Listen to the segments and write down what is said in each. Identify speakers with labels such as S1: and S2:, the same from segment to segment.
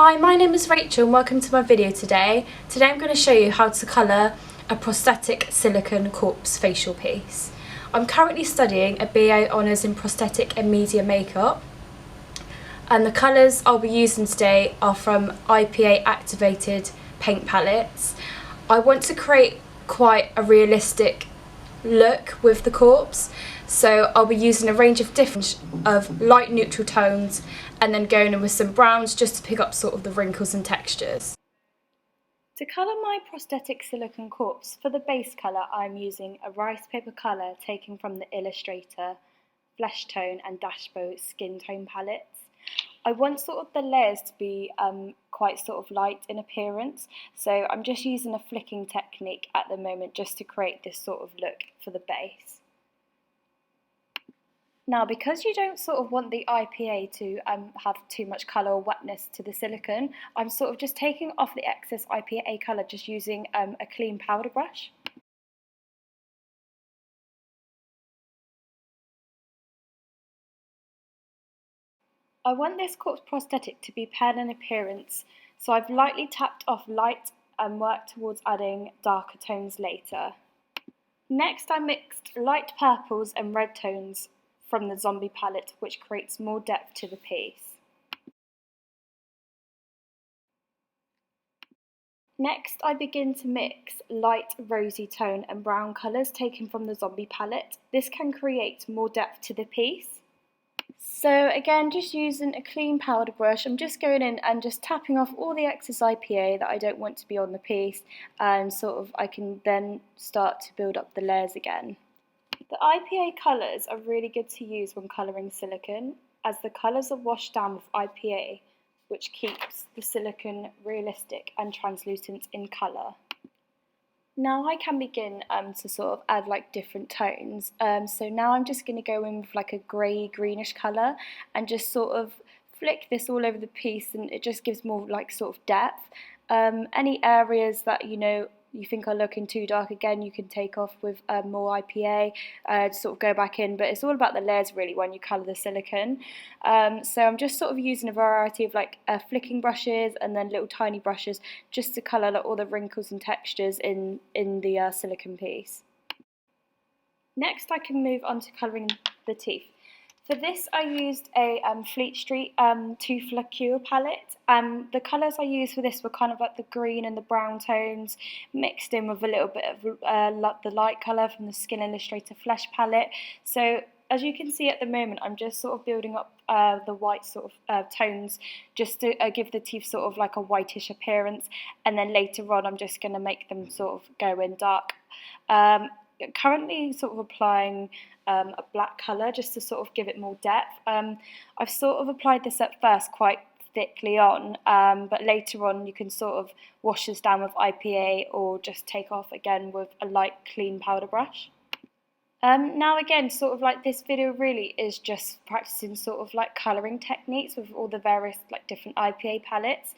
S1: Hi, my name is Rachel and welcome to my video today. Today I'm going to show you how to colour a prosthetic silicone corpse facial piece. I'm currently studying a BA Honours in Prosthetic and Media Makeup, and the colours I'll be using today are from IPA activated paint palettes. I want to create quite a realistic look with the corpse, so I'll be using a range of different light neutral tones and then going in with some browns just to pick up sort of the wrinkles and textures. To colour my prosthetic silicone corpse, for the base colour I'm using a rice paper colour taken from the Illustrator Flesh Tone and Dashbow Skin Tone palettes. I want sort of the layers to be quite sort of light in appearance, so I'm just using a flicking technique at the moment just to create this sort of look for the base. Now, because you don't sort of want the IPA to have too much colour or wetness to the silicone, I'm sort of just taking off the excess IPA colour just using a clean powder brush. I want this corpse prosthetic to be pale in appearance, so I've lightly tapped off light and worked towards adding darker tones later. Next, I mixed light purples and red tones from the Zombie palette, which creates more depth to the piece. Next, I begin to mix light rosy tone and brown colours taken from the Zombie palette. This can create more depth to the piece. So again, just using a clean powder brush, I'm just going in and just tapping off all the excess IPA that I don't want to be on the piece, and sort of I can then start to build up the layers again. The IPA colours are really good to use when colouring silicone, as the colours are washed down with IPA, which keeps the silicone realistic and translucent in colour. Now I can begin to sort of add like different tones. So now I'm just going to go in with like a grey greenish colour and just sort of flick this all over the piece, and it just gives more like sort of depth. Any areas that you think are looking too dark, again you can take off with more IPA to sort of go back in, but it's all about the layers really when you colour the silicone. So I'm just sort of using a variety of like flicking brushes and then little tiny brushes just to colour like all the wrinkles and textures in the silicone piece. Next I can move on to colouring the teeth. For this I used a Fleet Street Tooth Lacquer palette. The colours I used for this were kind of like the green and the brown tones mixed in with a little bit of the light colour from the Skin Illustrator Flesh palette. So as you can see at the moment, I'm just sort of building up the white sort of tones just to give the teeth sort of like a whitish appearance, and then later on I'm just going to make them sort of go in dark. Currently sort of applying a black colour just to sort of give it more depth. I've sort of applied this at first quite thickly on, but later on you can sort of wash this down with IPA or just take off again with a light clean powder brush. Now again, sort of like this video really is just practicing sort of like colouring techniques with all the various like different IPA palettes.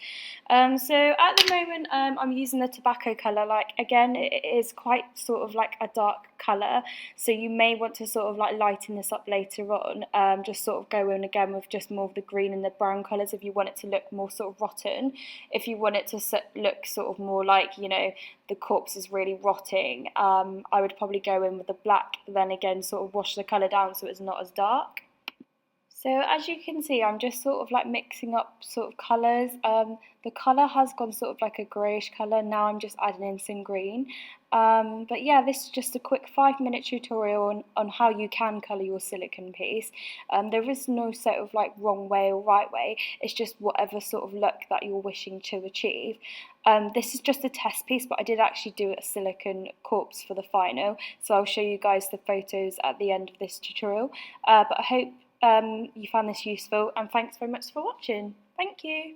S1: So at the moment I'm using the tobacco colour. Like again, it is quite sort of like a dark colour, so you may want to sort of like lighten this up later on. Just sort of go in again with just more of the green and the brown colours if you want it to look more sort of rotten. If you want it to look sort of more like, the corpse is really rotting, I would probably go in with the black, then again sort of wash the colour down so it's not as dark. So as you can see, I'm just sort of like mixing up sort of colours. The colour has gone sort of like a greyish colour, now I'm just adding in some green. But yeah, this is just a quick 5-minute tutorial on how you can colour your silicone piece. There is no sort of like wrong way or right way, it's just whatever sort of look that you're wishing to achieve. This is just a test piece, but I did actually do a silicone corpse for the final, so I'll show you guys the photos at the end of this tutorial. But I hope you found this useful, and thanks very much for watching. Thank you.